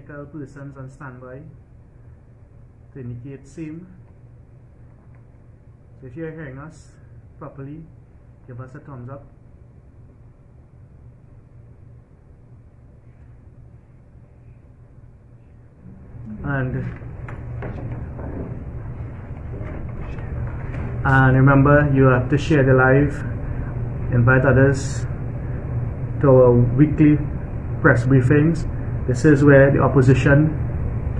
technical persons on standby to indicate same. So if you're hearing us properly, give us a thumbs up. And remember, you have to share the live, invite others to our weekly press briefings. This is where the opposition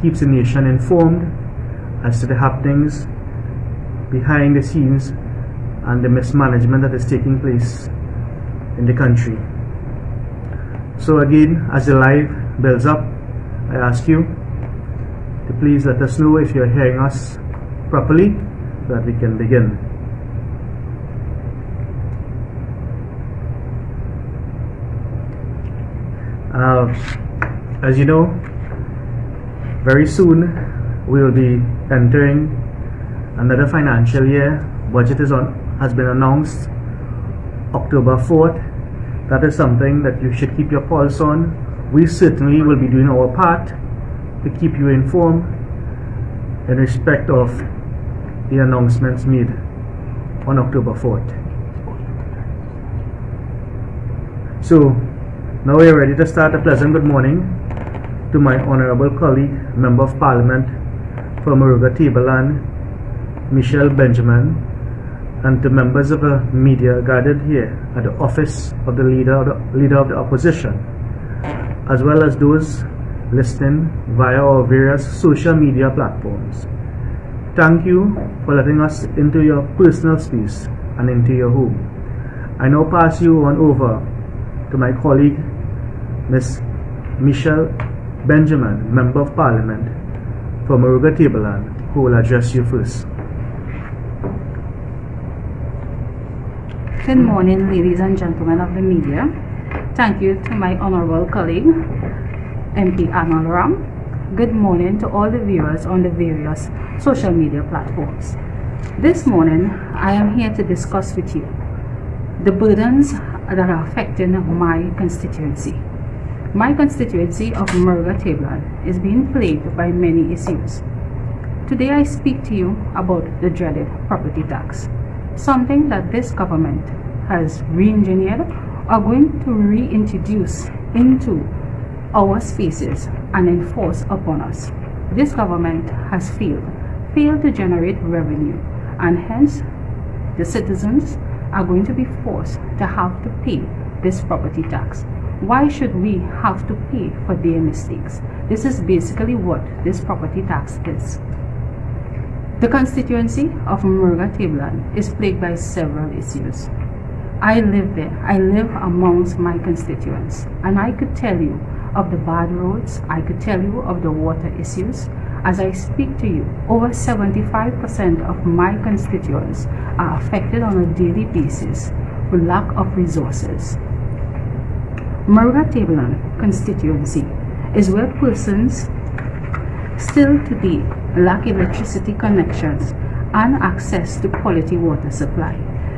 keeps the nation informed as to the happenings behind the scenes and the mismanagement that is taking place in the country. So again, as the live builds up, I ask you to please let us know if you're hearing us properly so that we can begin. As you know, very soon we will be entering another financial year. Budget has been announced October 4th. That is something that you should keep your pulse on. We certainly will be doing our part to keep you informed in respect of the announcements made on October 4th. So now we are ready to start. A pleasant good morning to my honorable colleague, Member of Parliament for Moruga Tableland, Michelle Benjamin, and to members of the media gathered here at the office of the leader of the opposition, as well as those listening via our various social media platforms. Thank you for letting us into your personal space and into your home. I now pass you on over to my colleague, Ms. Michelle Benjamin, Member of Parliament for Moruga Tableland, who will address you first. Good morning, ladies and gentlemen of the media. Thank you to my honorable colleague, MP Analaram. Good morning to all the viewers on the various social media platforms. This morning, I am here to discuss with you the burdens that are affecting my constituency. My constituency of Moruga Tableland is being plagued by many issues. Today I speak to you about the dreaded property tax, something that this government has re-engineered or going to reintroduce into our spaces and enforce upon us. This government has failed to generate revenue, and hence the citizens are going to be forced to have to pay this property tax. Why should we have to pay for their mistakes? This is basically what this property tax is. The constituency of Moruga Tableland is plagued by several issues. I live there. I live amongst my constituents, and I could tell you of the bad roads. I could tell you of the water issues. As I speak to you, over 75% of my constituents are affected on a daily basis with lack of resources. Moruga Tableland constituency is where persons still today lack electricity connections and access to quality water supply.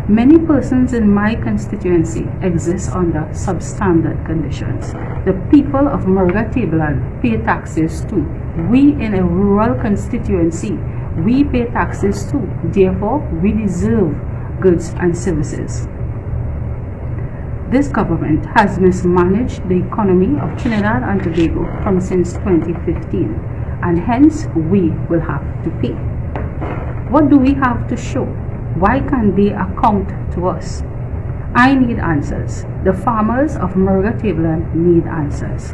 Many persons in my constituency exist under substandard conditions. The people of Moruga Tableland pay taxes too. We in a rural constituency, we pay taxes too. Therefore, we deserve goods and services. This government has mismanaged the economy of Trinidad and Tobago from since 2015, and hence we will have to pay. What do we have to show? Why can't they account to us? I need answers. The farmers of Moruga Tableland need answers.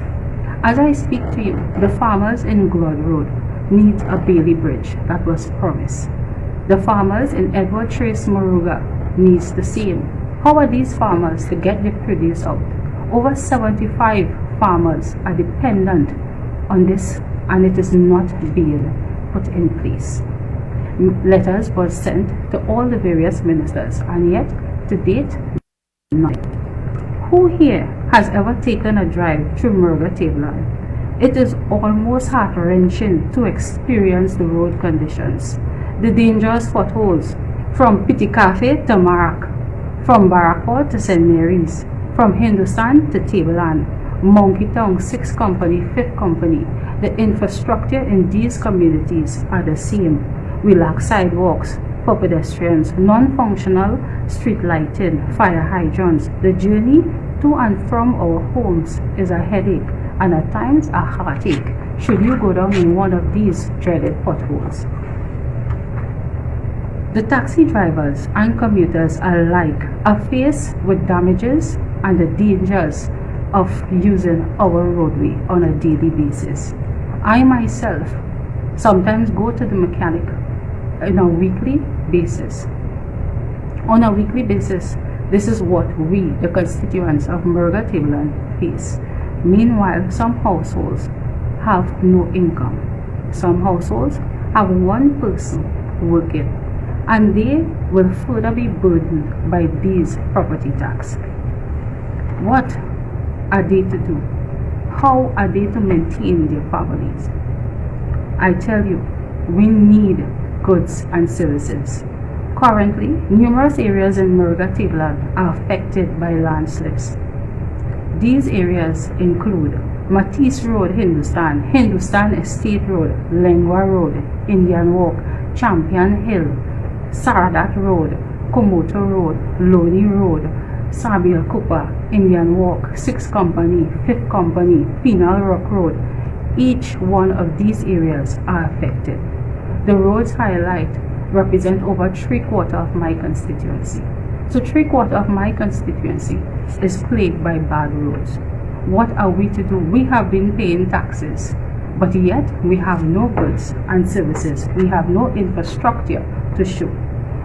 As I speak to you, the farmers in Gload Road need a Bailey Bridge that was promised. The farmers in Edward Trace Moruga needs the same. How are these farmers to get their produce out? Over 75 farmers are dependent on this, and it is not being put in place. Letters were sent to all the various ministers, and yet to date, nothing. Who here has ever taken a drive through Moruga Tableland? It is almost heart-wrenching to experience the road conditions, the dangerous potholes from Piti Cafe to Marak, from Barako to St. Mary's, from Hindustan to Tableland, Monkey Town, 6th Company, 5th Company. The infrastructure in these communities are the same. We lack sidewalks for pedestrians, non-functional street lighting, fire hydrants. The journey to and from our homes is a headache and at times a heartache should you go down in one of these dreaded potholes. The taxi drivers and commuters alike are faced with damages and the dangers of using our roadway on a daily basis. I myself sometimes go to the mechanic on a weekly basis. On a weekly basis, this is what we, the constituents of Murga Tableland, face. Meanwhile, some households have no income. Some households have one person working, and they will further be burdened by these property tax. What are they to do? How are they to maintain their families? I tell you, we need goods and services. Currently, numerous areas in Murga Tableland are affected by landslips. These areas include Matisse Road, Hindustan Estate Road, Lengua Road, Indian Walk, Champion Hill, Saradat Road, Komoto Road, Loney Road, Samuel Cooper, Indian Walk, 6th Company, 5th Company, Penal Rock Road. Each one of these areas are affected. The roads highlight represent over 3/4 of my constituency. So 3/4 of my constituency is plagued by bad roads. What are we to do? We have been paying taxes, but yet we have no goods and services. We have no infrastructure to show.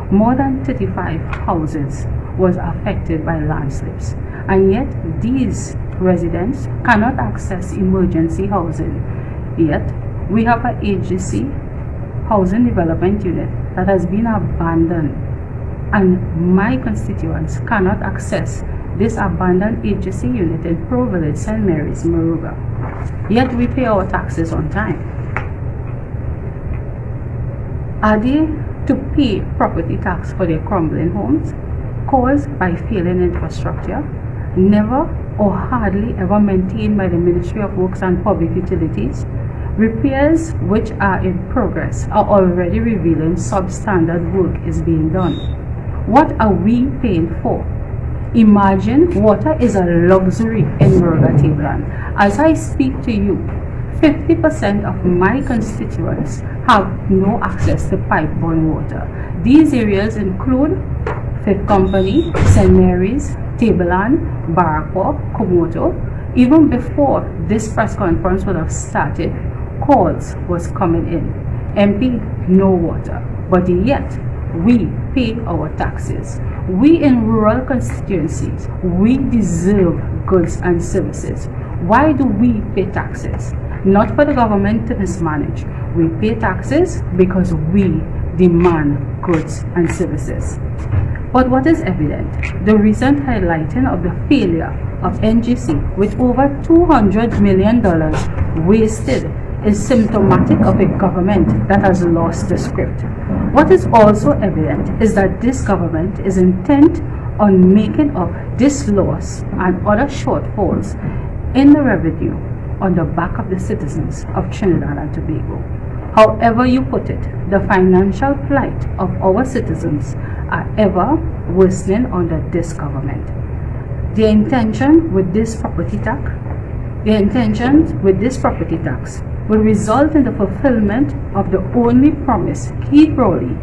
More than 35 houses was affected by landslips, and yet these residents cannot access emergency housing. Yet we have an agency housing development unit that has been abandoned, and my constituents cannot access this abandoned agency unit in Pro Village, St. Mary's, Moruga. Yet we pay our taxes on time. Are they to pay property tax for their crumbling homes caused by failing infrastructure, never or hardly ever maintained by the Ministry of Works and Public Utilities? Repairs which are in progress are already revealing substandard work is being done. What are we paying for? Imagine water is a luxury in Murga Tableland. As I speak to you, 50% of my constituents have no access to pipe-borne water. These areas include 5th Company, St. Mary's, Tableland, Barakwa, Komoto. Even before this press conference would have started, calls was coming in. MP, no water. But yet, we pay our taxes. We in rural constituencies, we deserve goods and services. Why do we pay taxes? Not for the government to mismanage. We pay taxes because we demand goods and services. But what is evident? The recent highlighting of the failure of NGC with over $200 million wasted is symptomatic of a government that has lost the script. What is also evident is that this government is intent on making up this loss and other shortfalls in the revenue on the back of the citizens of Trinidad and Tobago. However you put it, the financial plight of our citizens are ever worsening under this government. The intention with this property tax will result in the fulfillment of the only promise Keith Rowley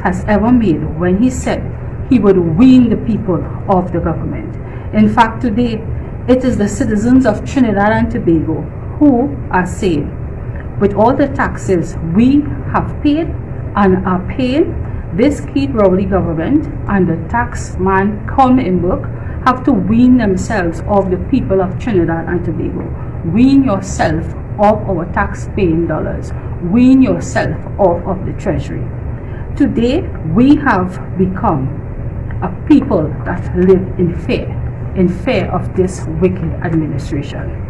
has ever made when he said he would wean the people of the government. In fact, today, it is the citizens of Trinidad and Tobago who are saying, with all the taxes we have paid and are paying, this Keith Rowley government and the tax man Colm Inbook have to wean themselves of the people of Trinidad and Tobago. Wean yourself of our tax-paying dollars. Wean yourself off of the treasury. Today, we have become a people that live in fear of this wicked administration.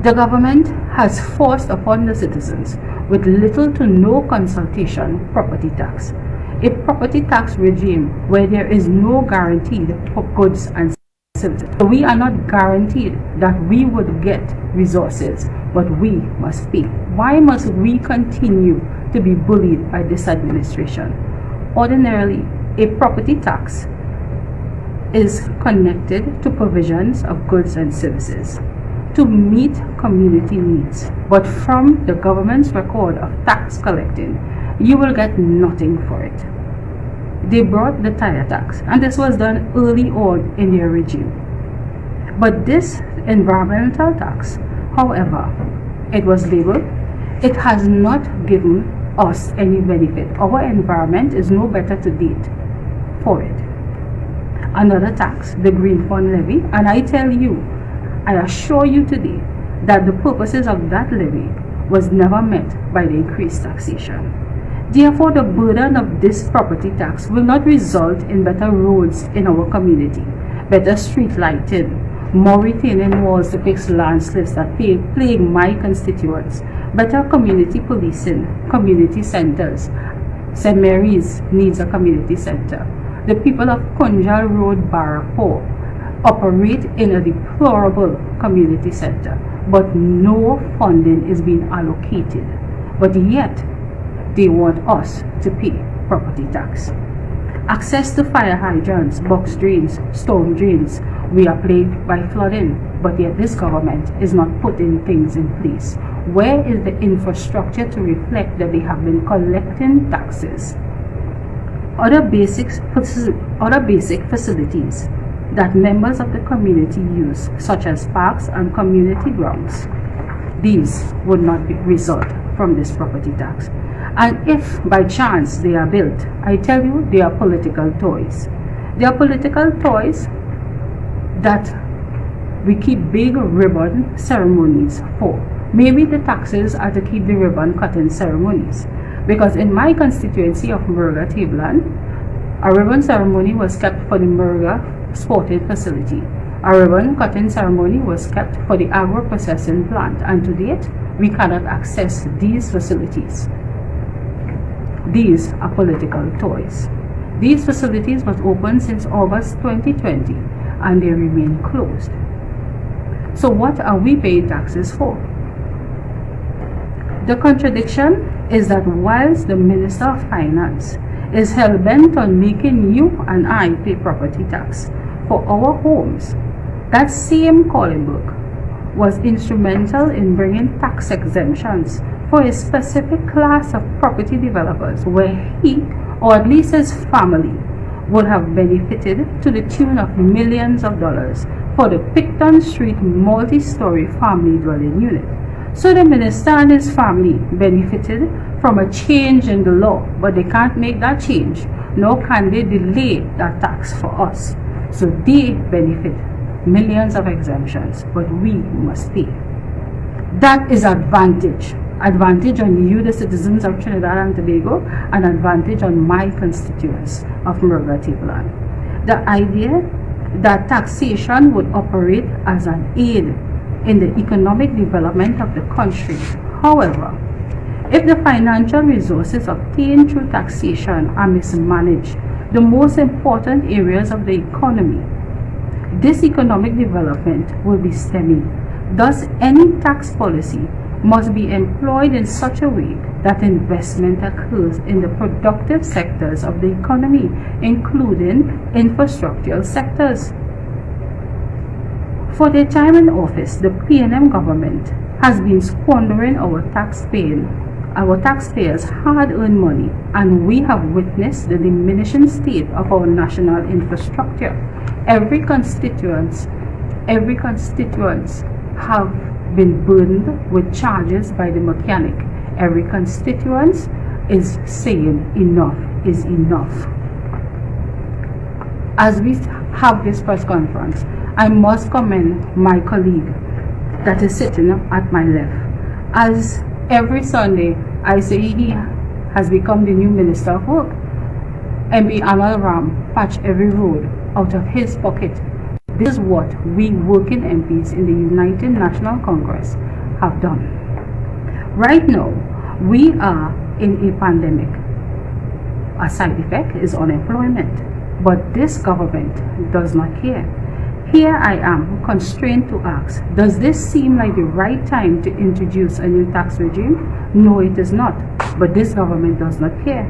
The government has forced upon the citizens, with little to no consultation, property tax. A property tax regime where there is no guarantee for goods and services. We are not guaranteed that we would get resources. but we must pay. Why must we continue to be bullied by this administration? Ordinarily, a property tax is connected to provisions of goods and services to meet community needs. But from the government's record of tax collecting, you will get nothing for it. They brought the tire tax, and this was done early on in their regime. But this environmental tax, however, it was labeled, it has not given us any benefit. Our environment is no better to date for it. Another tax, the Green Fund levy, and I tell you, I assure you today that the purposes of that levy was never met by the increased taxation. Therefore, the burden of this property tax will not result in better roads in our community, better street lighting, more retaining walls to fix landslips that plague my constituents, better community policing, community centers. St. Mary's needs a community center. The people of Kunjal Road, Barrapo, operate in a deplorable community center, but no funding is being allocated. But yet, they want us to pay property tax. Access to fire hydrants, box drains, storm drains. We are plagued by flooding, but yet this government is not putting things in place. Where is the infrastructure to reflect that they have been collecting taxes? Other basic facilities that members of the community use, such as parks and community grounds, these would not result from this property tax. And if by chance they are built, I tell you, they are political toys. They are political toys that we keep big ribbon ceremonies for. Maybe the taxes are to keep the ribbon cutting ceremonies. Because in my constituency of Murga Tableland, a ribbon ceremony was kept for the Murga sporting facility. A ribbon cutting ceremony was kept for the agro-processing plant, and to date, we cannot access these facilities. These are political toys. These facilities was open since August 2020 and they remain closed. So what are we paying taxes for? The contradiction is that whilst the Minister of Finance is hell-bent on making you and I pay property tax for our homes, that same Collingbook was instrumental in bringing tax exemptions for a specific class of property developers where he, or at least his family, would have benefited to the tune of millions of dollars for the Picton Street multi-story family dwelling unit. So the minister and his family benefited from a change in the law, but they can't make that change, nor can they delay that tax for us. So they benefit millions of exemptions, but we must pay. That is advantage. Advantage on you, the citizens of Trinidad and Tobago, and advantage on my constituents of Murga Tableland. The idea that taxation would operate as an aid in the economic development of the country. However, if the financial resources obtained through taxation are mismanaged, the most important areas of the economy, this economic development will be stymied. Thus, any tax policy must be employed in such a way that investment occurs in the productive sectors of the economy, including infrastructural sectors. For their time in office, the PNM government has been squandering our taxpayers' hard-earned money, and we have witnessed the diminishing state of our national infrastructure. Every constituents have been burdened with charges by the mechanic. Every constituent is saying enough is enough. As we have this press conference, I must commend my colleague that is sitting at my left. As every Sunday I say he has become the new Minister of Work. MP Amal Ram patch every road out of his pocket. This is what we working MPs in the United National Congress have done. Right now, we are in a pandemic. A side effect is unemployment, but this government does not care. here I am constrained to ask, does this seem like the right time to introduce a new tax regime? No, it is not, but this government does not care.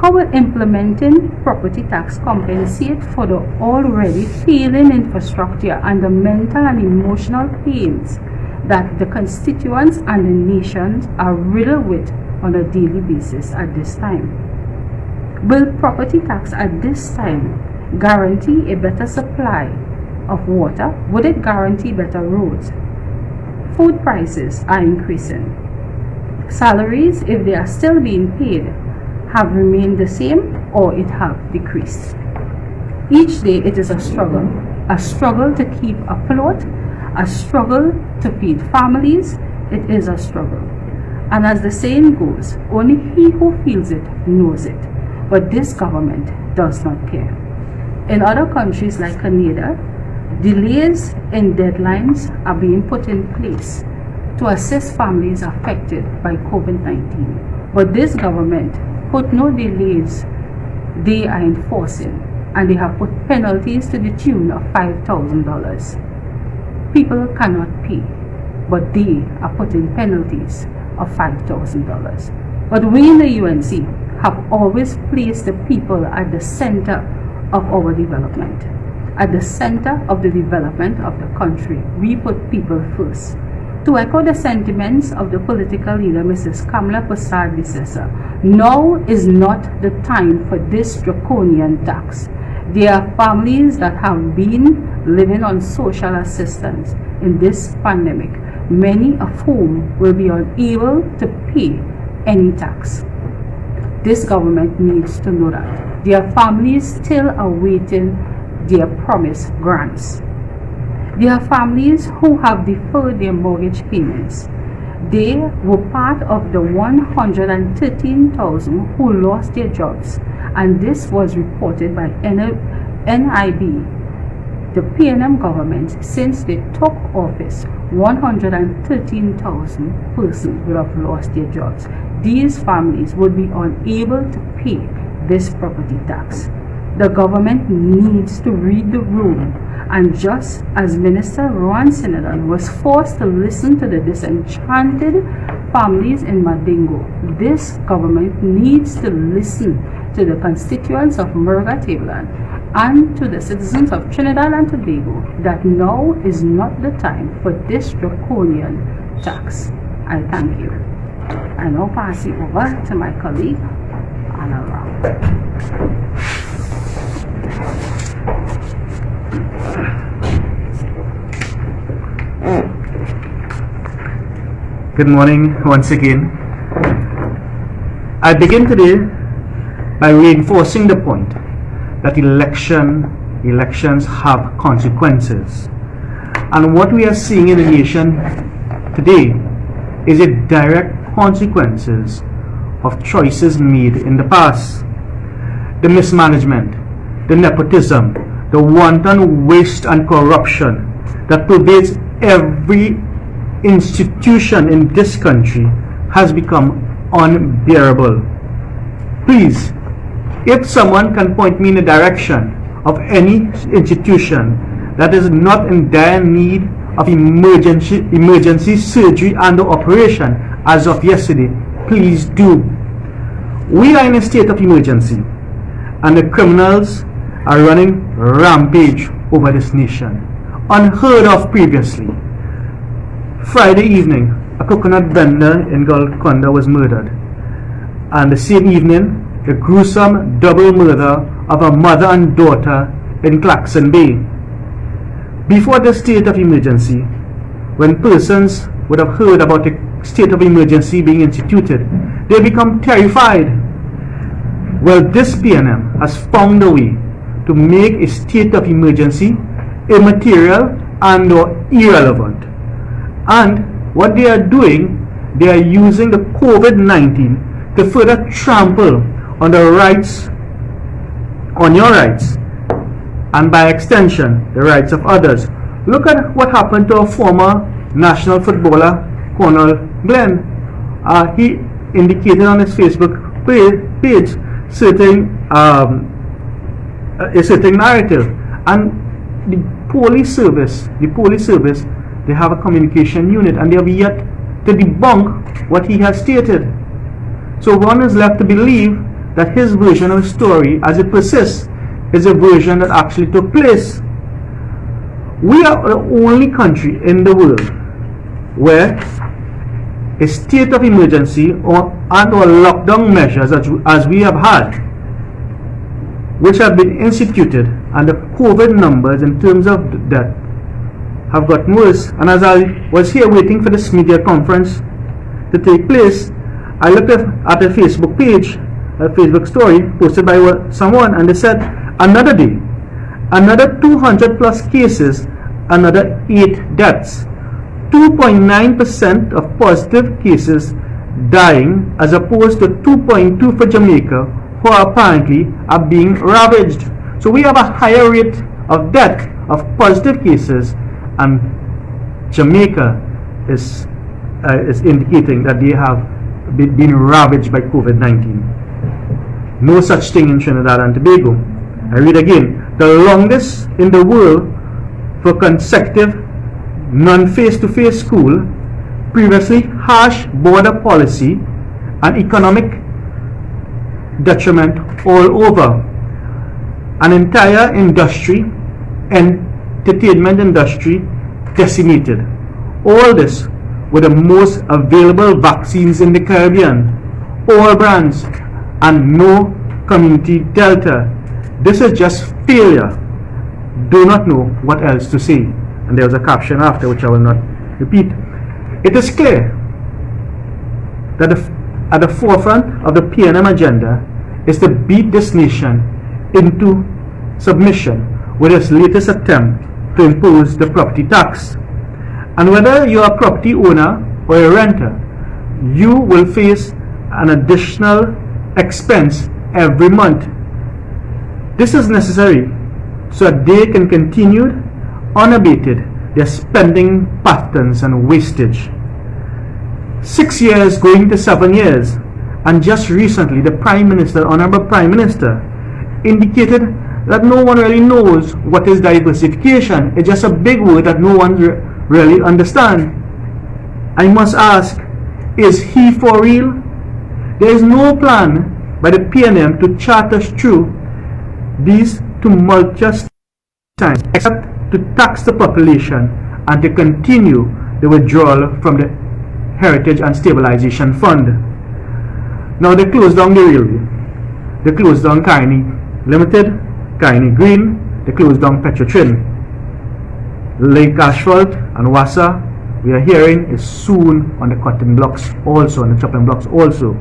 How will implementing property tax compensate for the already failing infrastructure and the mental and emotional pains that the constituents and the nations are riddled with on a daily basis at this time? Will property tax at this time guarantee a better supply of water? Would it guarantee better roads? Food prices are increasing. Salaries, if they are still being paid, have remained the same or it have decreased. Each day it is a struggle to keep afloat, a struggle to feed families. It is a struggle. And as the saying goes, only he who feels it knows it. But this government does not care. In other countries like Canada, delays in deadlines are being put in place to assist families affected by COVID-19. But this government put no delays they are enforcing, and they have put penalties to the tune of $5,000. People cannot pay, but they are putting penalties of $5,000. But we in the UNC have always placed the people at the center of our development. At the center of the development of the country, we put people first. To echo the sentiments of the political leader, Mrs. Kamala Prasad-Visesa, now is not the time for this draconian tax. There are families that have been living on social assistance in this pandemic, many of whom will be unable to pay any tax. This government needs to know that. There are families still awaiting their promised grants. There are families who have deferred their mortgage payments. They were part of the 113,000 who lost their jobs, and this was reported by NIB. The PNM government, since they took office, 113,000 persons would have lost their jobs. These families would be unable to pay this property tax. The government needs to read the room, and just as Minister Rowan Sinadan was forced to listen to the disenchanted families in Madingo, this government needs to listen to the constituents of Murga Tableland and to the citizens of Trinidad and Tobago that now is not the time for this draconian tax. I thank you. I now pass it over to my colleague, Anna Ram. Good morning once again. I begin today by reinforcing the point that elections have consequences. And what we are seeing in the nation today is a direct consequences of choices made in the past. The mismanagement, the nepotism, the wanton waste and corruption that pervades every institution in this country has become unbearable. Please, if someone can point me in the direction of any institution that is not in dire need of emergency surgery and operation as of yesterday, please do. We are in a state of emergency, and the criminals are running rampage over this nation, unheard of previously. Friday evening, a coconut vendor in Golconda was murdered, and the same evening, the gruesome double murder of a mother and daughter in Claxon Bay. Before the state of emergency, when persons would have heard about a state of emergency being instituted, they become terrified. Well, this PNM has found a way to make a state of emergency immaterial and or irrelevant. And what they are doing, they are using the COVID-19 to further trample on the rights, on your rights, and by extension, the rights of others. Look at what happened to a former national footballer, Colonel Glenn. He indicated on his Facebook page a certain narrative, and the police service, they have a communication unit, and they have yet to debunk what he has stated. So one is left to believe that his version of the story, as it persists, is a version that actually took place. We are the only country in the world where a state of emergency or lockdown measures as we have had, which have been instituted, and the COVID numbers in terms of death have gotten worse. And as I was here waiting for this media conference to take place, I looked at a Facebook page, a Facebook story posted by someone, and they said, another day, another 200 plus cases, another 8 deaths. 2.9% of positive cases dying, as opposed to 2.2 for Jamaica, who apparently are being ravaged. So we have a higher rate of death of positive cases, and Jamaica is indicating that they have been ravaged by COVID-19. No such thing in Trinidad and Tobago. I read again, the longest in the world for consecutive non-face-to-face school, previously harsh border policy, and economic detriment all over. An entire industry, entertainment industry, decimated. All this with the most available vaccines in the Caribbean, all brands, and no community delta. This is just failure. Do not know what else to say. And there was a caption after, which I will not repeat. It is clear that at the forefront of the PNM agenda is to beat this nation into submission with its latest attempt to impose the property tax. And whether you are a property owner or a renter, you will face an additional expense every month. This is necessary so that they can continue unabated their spending patterns and wastage. 6 years going to 7 years, and just recently the Prime Minister, Honorable Prime Minister, indicated that no one really knows what is diversification. It's just a big word that no one really understands. I must ask, is he for real? There is no plan by the PNM to chart us through these tumultuous times, except to tax the population and to continue the withdrawal from the Heritage and Stabilization Fund. Now they closed down the railway, they closed down Carney Limited, Carney Green, they closed down Petrotrin. Lake Asphalt and Wassa, we are hearing, is soon on the cutting blocks also, on the chopping blocks also.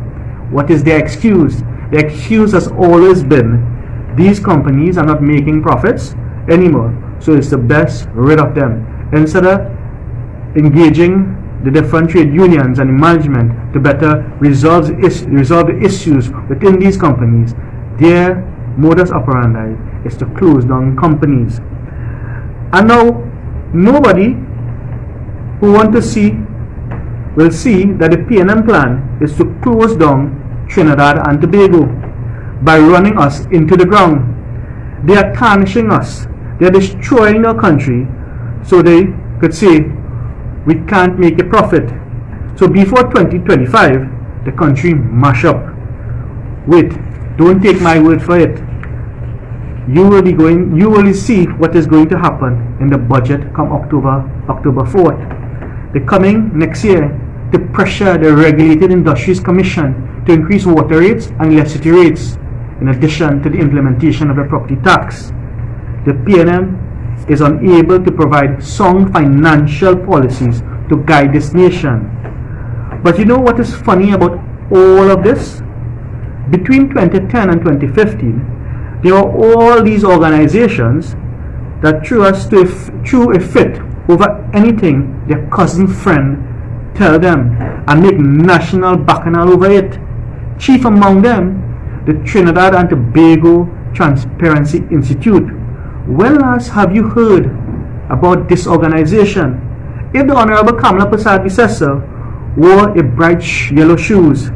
What is their excuse? The excuse has always been these companies are not making profits anymore, so it's the best rid of them. Instead of engaging the different trade unions and management to better resolve the issues within these companies, their modus operandi is to close down companies. And now nobody who want to see will see that the PNM plan is to close down Trinidad and Tobago by running us into the ground. They are tarnishing us. They are destroying our country so they could say we can't make a profit. So before 2025, the country mash up. Wait, don't take my word for it. You will see what is going to happen in the budget come October 4th. The coming next year to pressure the Regulated Industries Commission to increase water rates and electricity rates, in addition to the implementation of the property tax. The PNM is unable to provide sound financial policies to guide this nation. But you know what is funny about all of this? Between 2010 and 2015, there were all these organizations that threw a fit over anything their cousin friend tell them and make national bacchanal over it. Chief among them, the Trinidad and Tobago Transparency Institute. When last have you heard about this organization? If the Honorable Kamala Prasad Visesa wore a bright yellow shoes,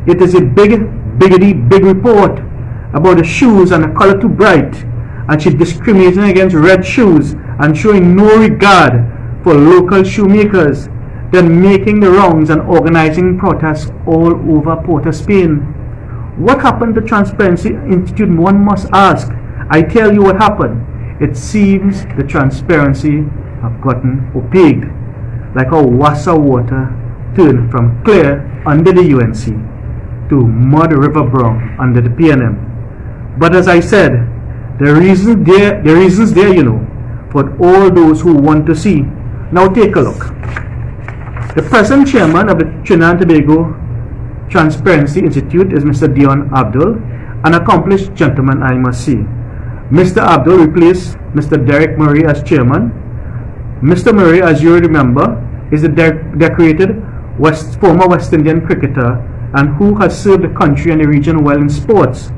it is a big report about the shoes and the color too bright, and she's discriminating against red shoes and showing no regard for local shoemakers, then making the rounds and organizing protests all over Port of Spain. What happened to Transparency Institute? One must ask. I tell you what happened. It seems the Transparency have gotten opaque, like how Wassa water turned from clear under the UNC to mud river brown under the PNM. But as I said, the reasons there, you know, for all those who want to see. Now take a look. The present chairman of the Trinidad and Tobago Transparency Institute is Mr. Dion Abdul, an accomplished gentleman, I must say. Mr. Abdul replaced Mr. Derek Murray as chairman. Mr. Murray, as you remember, is a decorated former West Indian cricketer and who has served the country and the region well in sports.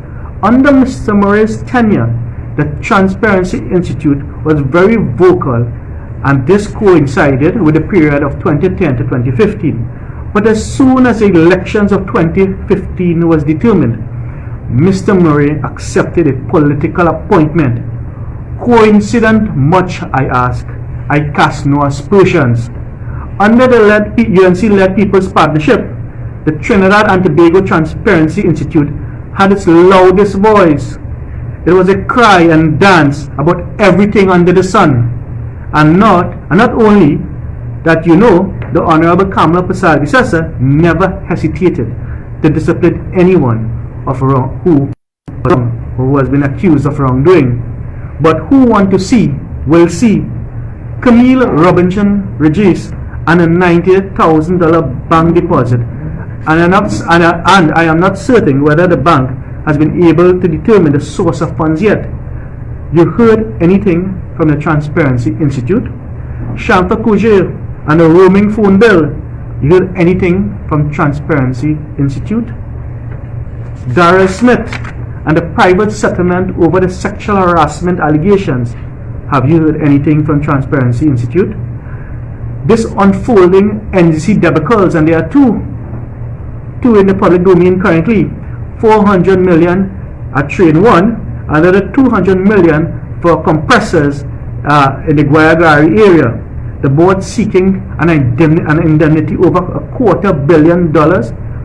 Under Mr. Murray's tenure, the Transparency Institute was very vocal, and this coincided with the period of 2010 to 2015. But as soon as the elections of 2015 was determined, Mr. Murray accepted a political appointment. Coincident much, I ask. I cast no aspersions. Under the UNC-led People's Partnership, the Trinidad and Tobago Transparency Institute had its loudest voice. It was a cry and dance about everything under the sun. And not only that, you know, the Honorable Kamala Prasad-Bissessar never hesitated to discipline anyone who has been accused of wrongdoing. But who want to see will see. Camille Robinson Regis and a $90,000 bank deposit, and I am not certain whether the bank has been able to determine the source of funds yet. You heard anything from the Transparency Institute? Shanta Kujer and the roaming phone bill. You heard anything from Transparency Institute? Darrell Smith and the private settlement over the sexual harassment allegations. Have you heard anything from Transparency Institute? This unfolding NGC debacles, and there are two in the public domain currently. 400 million at Train 1, another 200 million for compressors in the Guayagari area. The board seeking an indemnity over $250 million.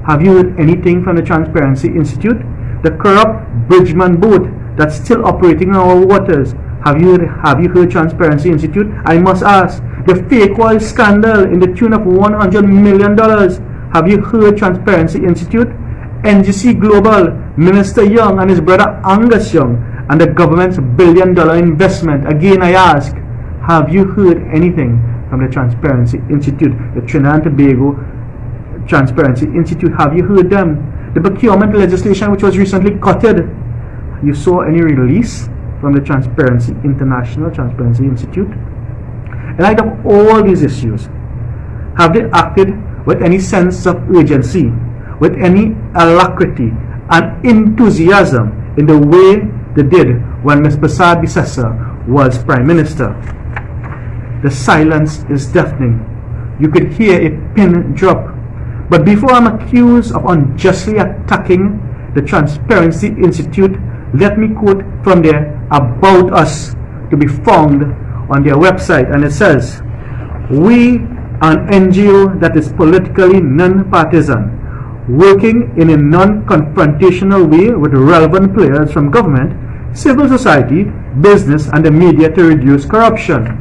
Have you heard anything from the Transparency Institute? The corrupt Bridgman boat that's still operating in our waters. Have you heard Transparency Institute? I must ask. The fake oil scandal in the tune of $100 million. Have you heard Transparency Institute? NGC Global, Minister Young and his brother Angus Young, and the government's $1 billion investment. Again I ask, have you heard anything from the Transparency Institute? The Trinidad and Tobago Transparency Institute, have you heard them? The procurement legislation which was recently gutted, you saw any release from the International Transparency Institute? In light of all these issues, have they acted with any sense of urgency, with any alacrity and enthusiasm in the way they did when Ms. Prasad-Bissessar was Prime Minister? The silence is deafening. You could hear a pin drop. But before I'm accused of unjustly attacking the Transparency Institute, let me quote from their About Us, to be found on their website, and it says, "We are an NGO that is politically non-partisan, working in a non-confrontational way with relevant players from government, civil society, business and the media to reduce corruption.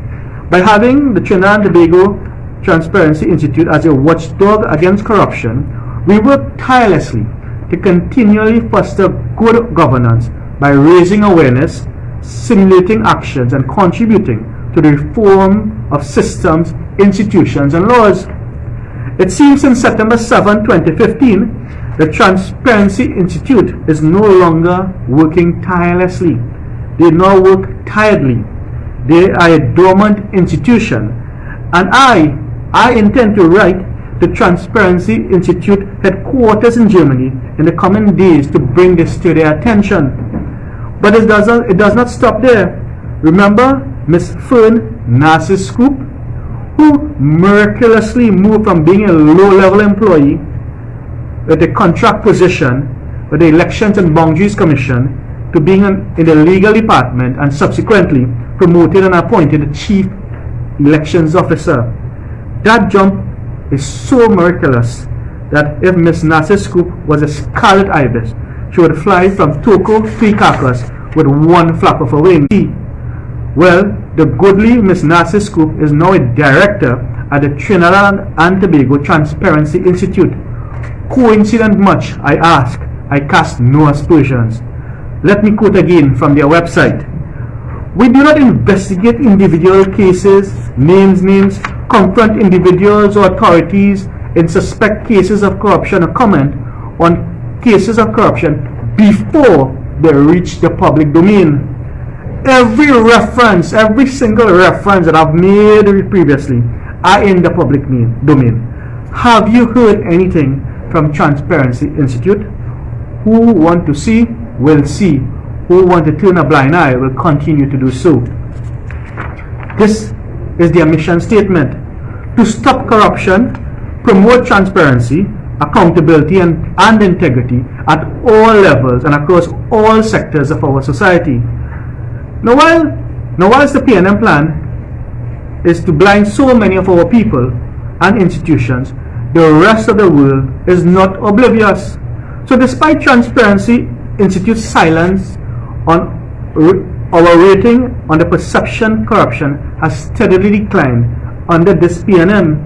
By having the Trinidad and Tobago Transparency Institute as a watchdog against corruption, we work tirelessly to continually foster good governance by raising awareness, simulating actions and contributing to the reform of systems, institutions and laws." It seems since September 7, 2015, the Transparency Institute is no longer working tirelessly. They now work tiredly. They are a dormant institution, and I intend to write the Transparency Institute headquarters in Germany in the coming days to bring this to their attention. But it does not stop there. Remember Ms. Fern Narcisse-Scoop, who miraculously moved from being a low-level employee with a contract position with the Elections and Boundaries Commission to being in the legal department and subsequently promoted and appointed the chief elections officer. That jump is so miraculous that if Miss Nasser Scoop was a scarlet ibis, she would fly from Toko to Icacos with one flap of her wing. Well, the goodly Miss Nasser Scoop is now a director at the Trinidad and Tobago Transparency Institute. Coincident much, I ask. I cast no aspersions. Let me quote again from their website. We do not investigate individual cases, names, confront individuals or authorities in suspect cases of corruption or comment on cases of corruption before they reach the public domain. Every single reference that I've made previously are in the public domain. Have you heard anything from Transparency Institute? Who want to see will see. Who want to turn a blind eye will continue to do so. This is their mission statement: to stop corruption, promote transparency, accountability and integrity at all levels and across all sectors of our society. Now whilst the PNM plan is to blind so many of our people and institutions, the rest of the world is not oblivious. So despite Transparency Institute's silence on our rating on the perception corruption has steadily declined under this PNM,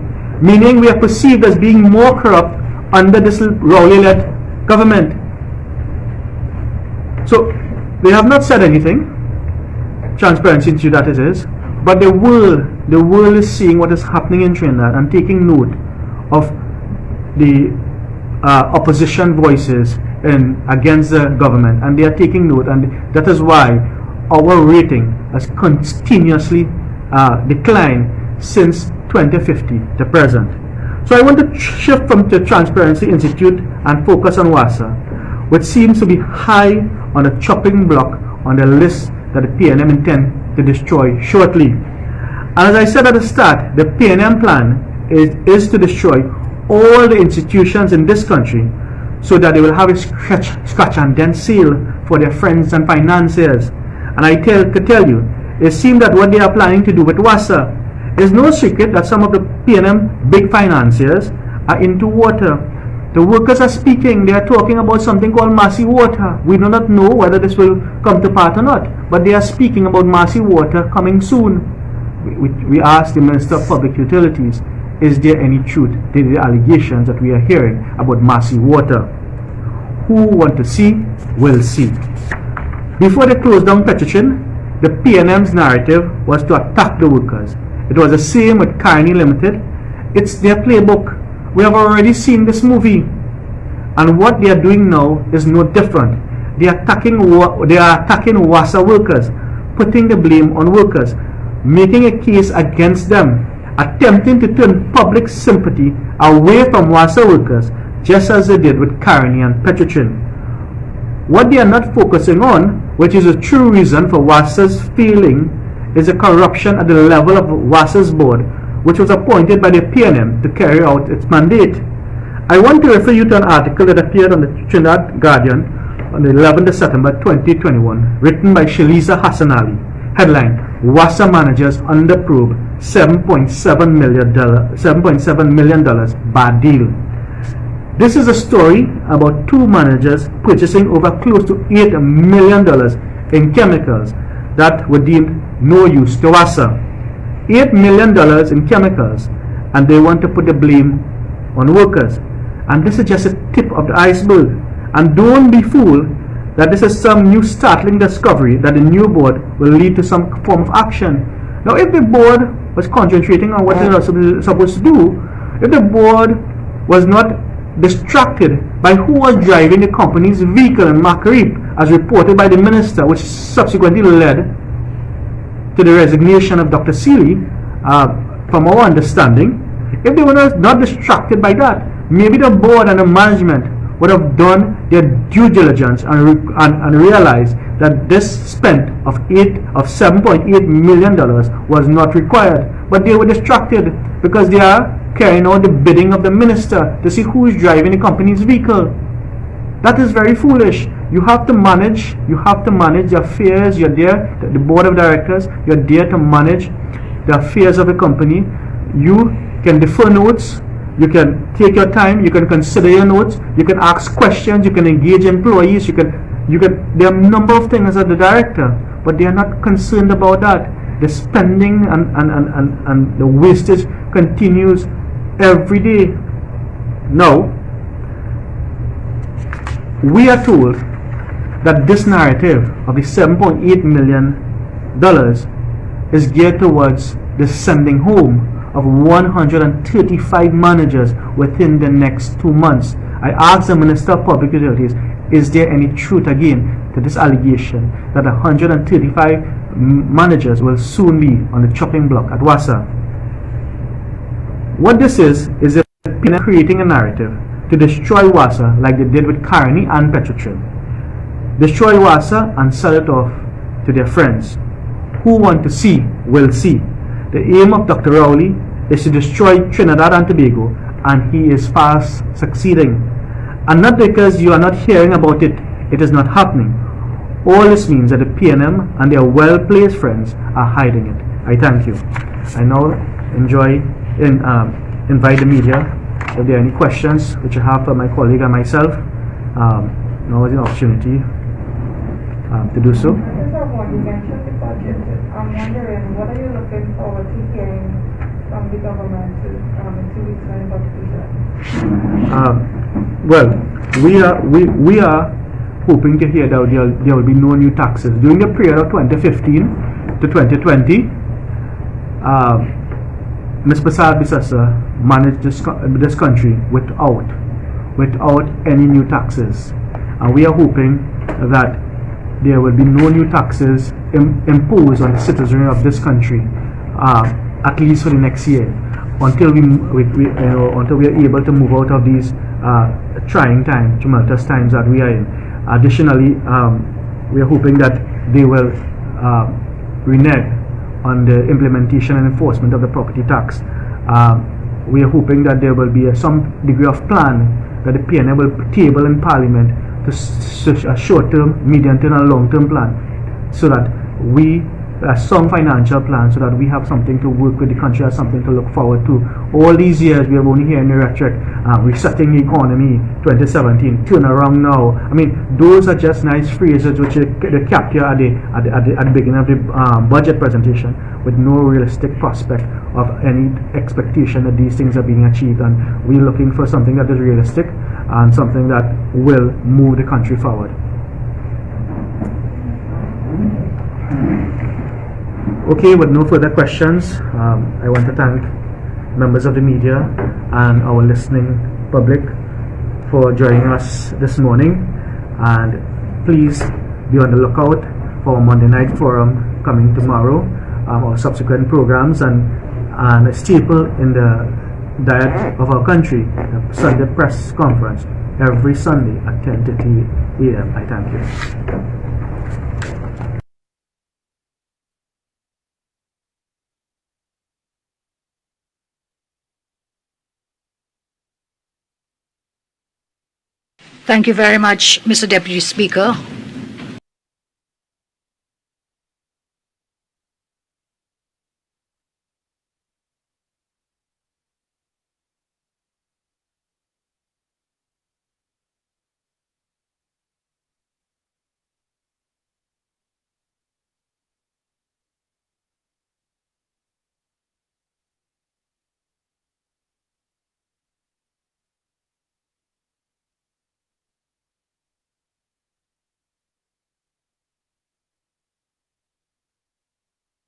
meaning we are perceived as being more corrupt under this Rowley-led government. So they have not said anything, Transparency Institute that it is, but the world is seeing what is happening in Trinidad and taking note of the opposition voices against the government, and they are taking note, and that is why our rating has continuously declined since 2050 to present. So I want to shift from the Transparency Institute and focus on WASA, which seems to be high on the chopping block on the list that the PNM intend to destroy shortly. And as I said at the start, the PNM plan is to destroy all the institutions in this country so that they will have a scratch and dent seal for their friends and financiers. And I could tell you, it seems that what they are planning to do with WASA is no secret that some of the PNM big financiers are into water. The workers are speaking. They are talking about something called Massy Water. We do not know whether this will come to pass or not, but they are speaking about Massy Water coming soon. We asked the Minister of Public Utilities, is there any truth to the allegations that we are hearing about Massy Water? Who want to see will see. Before they closed down Petrochin, the PNM's narrative was to attack the workers. It was the same with Carney Limited. It's their playbook. We have already seen this movie, and what they are doing now is no different. They are attacking WASA workers, putting the blame on workers, making a case against them, attempting to turn public sympathy away from WASA workers, just as they did with Carney and Petrochin. What they are not focusing on, which is a true reason for WASA's failing, is the corruption at the level of WASA's board, which was appointed by the PNM to carry out its mandate. I want to refer you to an article that appeared on the Trinidad Guardian on the 11th of September 2021, written by Shaliza Hassan Ali. Headline: WASA managers under probe, $7.7 million bad deal. This is a story about two managers purchasing over close to $8 million in chemicals that were deemed no use to WASA. $8 million in chemicals, and they want to put the blame on workers. And this is just a tip of the iceberg. And don't be fooled that this is some new startling discovery that the new board will lead to some form of action. Now, if the board was concentrating on what they were supposed to do, if the board was not distracted by who was driving the company's vehicle in Macarip, as reported by the minister, which subsequently led to the resignation of Dr. Seeley, from our understanding, if they were not distracted by that, maybe the board and the management would have done their due diligence and realized that this spend of $7.8 million was not required. But they were distracted because they are carrying out the bidding of the minister to see who is driving the company's vehicle. That is very foolish. You have to manage the affairs. You're there, the board of directors, you're there to manage the affairs of the company. You can defer notes, you can take your time, you can consider your notes, you can ask questions, you can engage employees, there are a number of things as the director, but they are not concerned about that. The spending and the wastage continues every day. Now, we are told that this narrative of the $7.8 million is geared towards the sending home of 135 managers within the next 2 months. I asked the Minister of Public Utilities, is there any truth again to this allegation that 135 managers will soon be on the chopping block at WASA? What this is a creating a narrative to destroy WASA like they did with Carney and Petrotrim. Destroy WASA and sell it off to their friends. Who want to see will see. The aim of Dr. Rowley is to destroy Trinidad and Tobago, and he is fast succeeding. And not because you are not hearing about it, it is not happening. All this means that the PNM and their well-placed friends are hiding it. I thank you. I now invite the media. If there are any questions which you have for my colleague and myself, now is an opportunity to do so. I just have one. You mentioned the budget. I'm wondering, what are you looking forward to hearing from the government in 2 weeks when the budget is ready? Well, we are hoping to hear that there will be no new taxes. During the period of 2015 to 2020, Ms. Basad Bisasa managed this country without any new taxes. And we are hoping that there will be no new taxes imposed on the citizenry of this country, at least for the next year, until we are able to move out of these trying times, tumultuous times that we are in. Additionally, we are hoping that they will renege on the implementation and enforcement of the property tax. We are hoping that there will be some degree of plan that the PNM will table in Parliament to a short-term, medium-term and long-term plan, so that some financial plan, so that we have something to work with the country, has something to look forward to. All these years we have only heard the rhetoric, resetting the economy, 2017, turn around now. I mean, those are just nice phrases which they capture at the beginning of the budget presentation, with no realistic prospect of any expectation that these things are being achieved. And we're looking for something that is realistic and something that will move the country forward. Okay, with no further questions, I want to thank members of the media and our listening public for joining us this morning. And please be on the lookout for Monday Night Forum coming tomorrow, or subsequent programs, and a staple in the diet of our country, the Sunday press conference every Sunday at 10:30 a.m. I thank you. Thank you very much, Mr. Deputy Speaker.